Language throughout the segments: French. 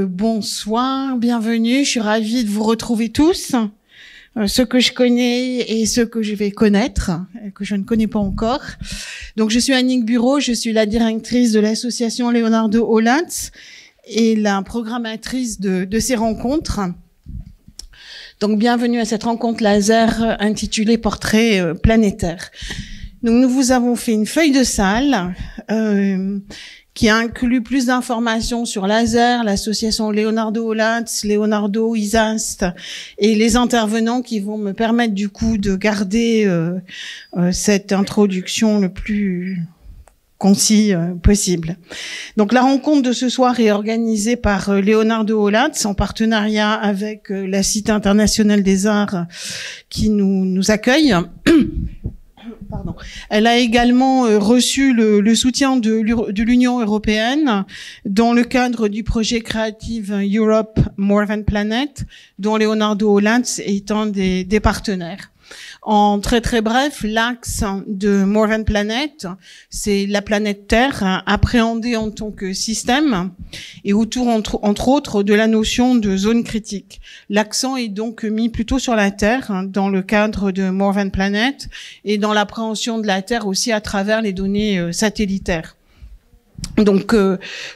Bonsoir, bienvenue. Je suis ravie de vous retrouver tous, ceux que je connais et ceux que je vais connaître, que je ne connais pas encore. Donc, je suis Annick Bureau, je suis la directrice de l'association Leonardo Olatz et la programmatrice de ces rencontres. Donc, bienvenue à cette rencontre laser intitulée Portrait planétaire. Donc, nous vous avons fait une feuille de salle qui inclut plus d'informations sur laser, l'association Leonardo Olatz, Leonardo ISAST et les intervenants qui vont me permettre du coup de garder cette introduction le plus concis possible. Donc la rencontre de ce soir est organisée par Leonardo Olatz en partenariat avec la Cité internationale des arts qui nous accueille. Pardon. Elle a également reçu le soutien de l'Union européenne dans le cadre du projet Creative Europe More Than Planet, dont Leonardo Olatz est un des partenaires. En très très bref, l'axe de More Than Planet, c'est la planète Terre appréhendée en tant que système et autour entre autres de la notion de zone critique. L'accent est donc mis plutôt sur la Terre dans le cadre de More Than Planet et dans l'appréhension de la Terre aussi à travers les données satellitaires. Donc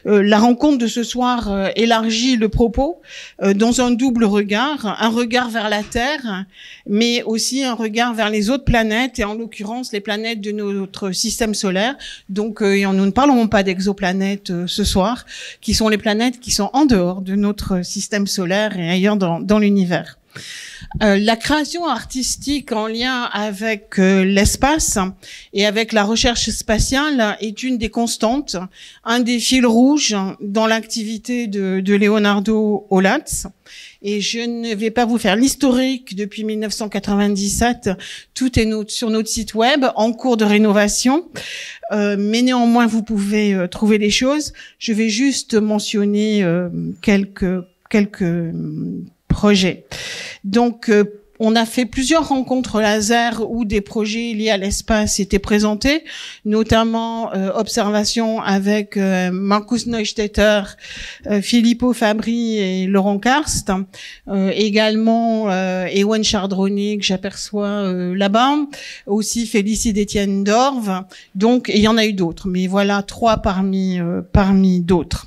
la rencontre de ce soir élargit le propos dans un double regard, un regard vers la Terre, mais aussi un regard vers les autres planètes, et en l'occurrence les planètes de notre système solaire. Donc nous ne parlerons pas d'exoplanètes ce soir, qui sont les planètes qui sont en dehors de notre système solaire et ailleurs dans l'univers. La création artistique en lien avec l'espace et avec la recherche spatiale est une des constantes, un des fils rouges dans l'activité de Leonardo Olatz. Et je ne vais pas vous faire l'historique depuis 1997. Tout est sur notre site web, en cours de rénovation. Mais néanmoins, vous pouvez trouver des choses. Je vais juste mentionner quelques projets. Donc, on a fait plusieurs rencontres laser où des projets liés à l'espace étaient présentés, notamment observation avec Markus Neustetter, Filippo Fabri et Laurent Karst, également Ewen Chardronnet que j'aperçois là-bas, aussi Félicie d'Étienne Dorve. Donc, il y en a eu d'autres, mais voilà 3 parmi d'autres.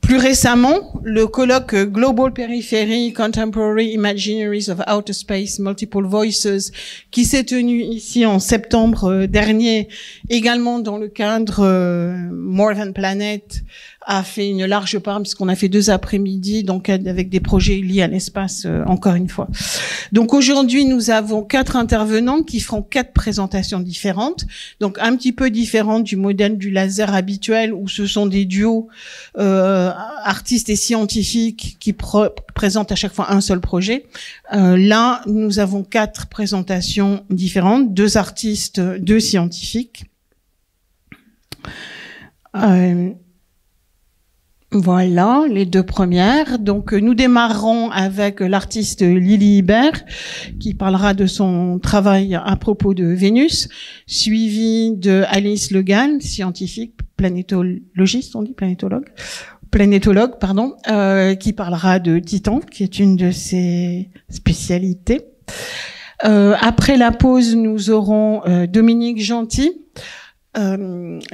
Plus récemment, le colloque Global Periphery Contemporary Imaginaries of Outer Space Multiple Voices, qui s'est tenu ici en septembre dernier, également dans le cadre More Than Planet, a fait une large part, puisqu'on a fait 2 après-midi, donc avec des projets liés à l'espace, encore une fois. Donc aujourd'hui, nous avons 4 intervenants qui feront 4 présentations différentes, donc un petit peu différentes du modèle du laser habituel, où ce sont des duos artistes et scientifiques qui présentent à chaque fois un seul projet. Là, nous avons 4 présentations différentes, 2 artistes, 2 scientifiques. Voilà, les 2 premières. Donc, nous démarrerons avec l'artiste Lily Ibert, qui parlera de son travail à propos de Vénus, suivi de Alice Le Gall, scientifique, planétologiste, on dit planétologue, pardon, qui parlera de Titan, qui est une de ses spécialités. Après la pause, nous aurons Dominique Gentil,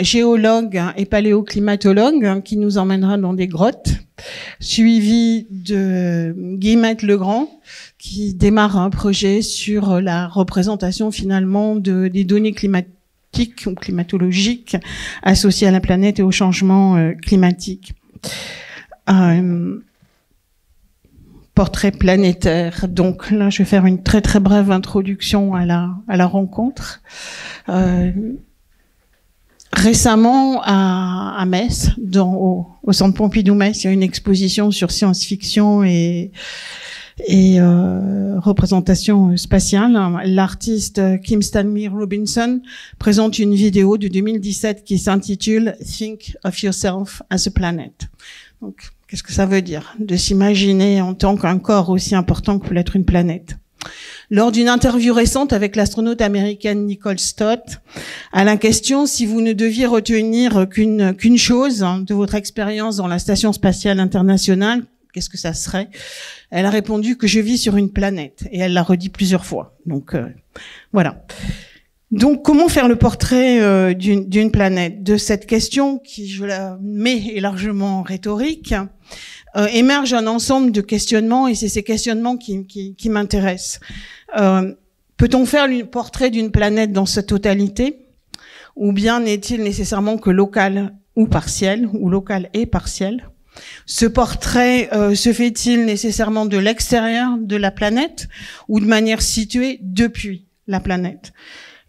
géologue et paléoclimatologue, qui nous emmènera dans des grottes, suivi de Guillemette Legrand, qui démarre un projet sur la représentation finalement des données climatiques ou climatologiques associées à la planète et au changement climatique. Portrait planétaire. Donc là, je vais faire une très très brève introduction à la rencontre. Récemment, à Metz, au Centre Pompidou-Metz, il y a une exposition sur science-fiction et représentation spatiale. L'artiste Kim Stanley Robinson présente une vidéo de 2017 qui s'intitule Think of Yourself as a Planet. Donc, qu'est-ce que ça veut dire? De s'imaginer en tant qu'un corps aussi important que peut l'être une planète. Lors d'une interview récente avec l'astronaute américaine Nicole Stott, à la question si vous ne deviez retenir qu'une chose de votre expérience dans la Station spatiale internationale, qu'est-ce que ça serait? Elle a répondu que je vis sur une planète, et elle l'a redit plusieurs fois. Donc voilà. Donc comment faire le portrait d'une planète? De cette question qui, je la mets, est largement rhétorique, émerge un ensemble de questionnements, et c'est ces questionnements qui m'intéressent. Peut-on faire le portrait d'une planète dans sa totalité, ou bien n'est-il nécessairement que local ou partiel, ou local et partiel? Ce portrait se fait-il nécessairement de l'extérieur de la planète, ou de manière située depuis la planète?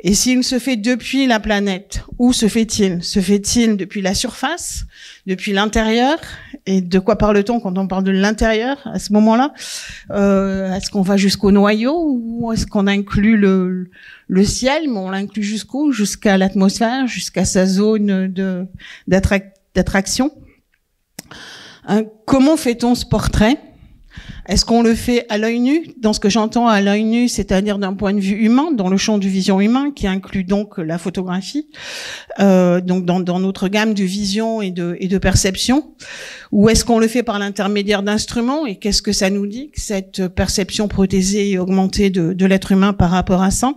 Et s'il se fait depuis la planète, où se fait-il? Se fait-il depuis la surface, depuis l'intérieur? Et de quoi parle-t-on quand on parle de l'intérieur à ce moment-là? Est-ce qu'on va jusqu'au noyau, ou est-ce qu'on inclut le ciel, mais on l'inclut jusqu'où? Jusqu'à l'atmosphère, jusqu'à sa zone d'attraction? Comment fait-on ce portrait? Est-ce qu'on le fait à l'œil nu? Dans ce que j'entends à l'œil nu, c'est-à-dire d'un point de vue humain, dans le champ du vision humain, qui inclut donc la photographie, donc dans notre gamme de vision et de perception. Ou est-ce qu'on le fait par l'intermédiaire d'instruments? Et qu'est-ce que ça nous dit, cette perception prothésée et augmentée de l'être humain par rapport à ça?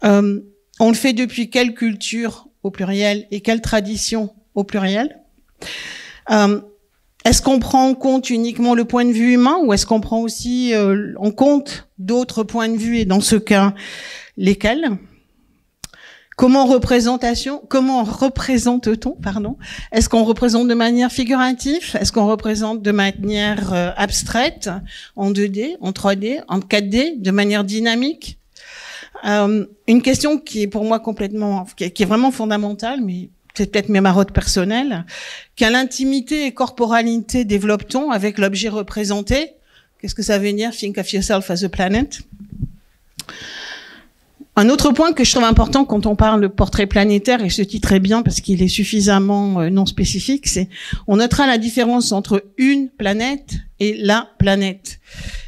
On le fait depuis quelle culture au pluriel et quelle tradition au pluriel? Est-ce qu'on prend en compte uniquement le point de vue humain, ou est-ce qu'on prend aussi en compte d'autres points de vue, et dans ce cas, lesquels? Comment représente-t-on, Est-ce qu'on représente de manière figurative? Est-ce qu'on représente de manière abstraite, en 2D, en 3D, en 4D, de manière dynamique? Une question qui est pour moi qui est vraiment fondamentale, mais c'est peut-être mes marottes personnelles. Quelle intimité et corporalité développe-t-on avec l'objet représenté? Qu'est-ce que ça veut dire? Think of yourself as a planet. Un autre point que je trouve important quand on parle de portrait planétaire, et je dis très bien parce qu'il est suffisamment non spécifique, c'est on notera la différence entre une planète et la planète.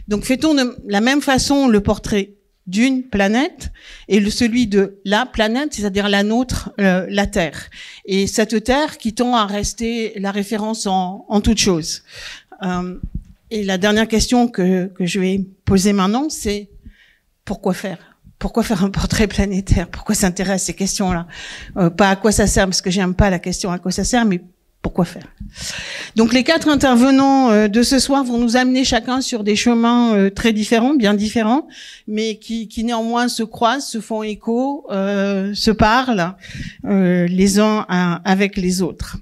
Donc fait-on de la même façon le portrait d'une planète et celui de la planète, c'est-à-dire la nôtre, la Terre. Et cette Terre qui tend à rester la référence en toute chose. Et la dernière question que je vais poser maintenant, c'est pourquoi faire? Pourquoi faire un portrait planétaire? Pourquoi s'intéresser à ces questions-là? Pas à quoi ça sert, parce que j'aime pas la question à quoi ça sert, mais pourquoi faire? Donc les 4 intervenants de ce soir vont nous amener chacun sur des chemins très différents, bien différents, mais qui néanmoins se croisent, se font écho, se parlent les uns avec les autres.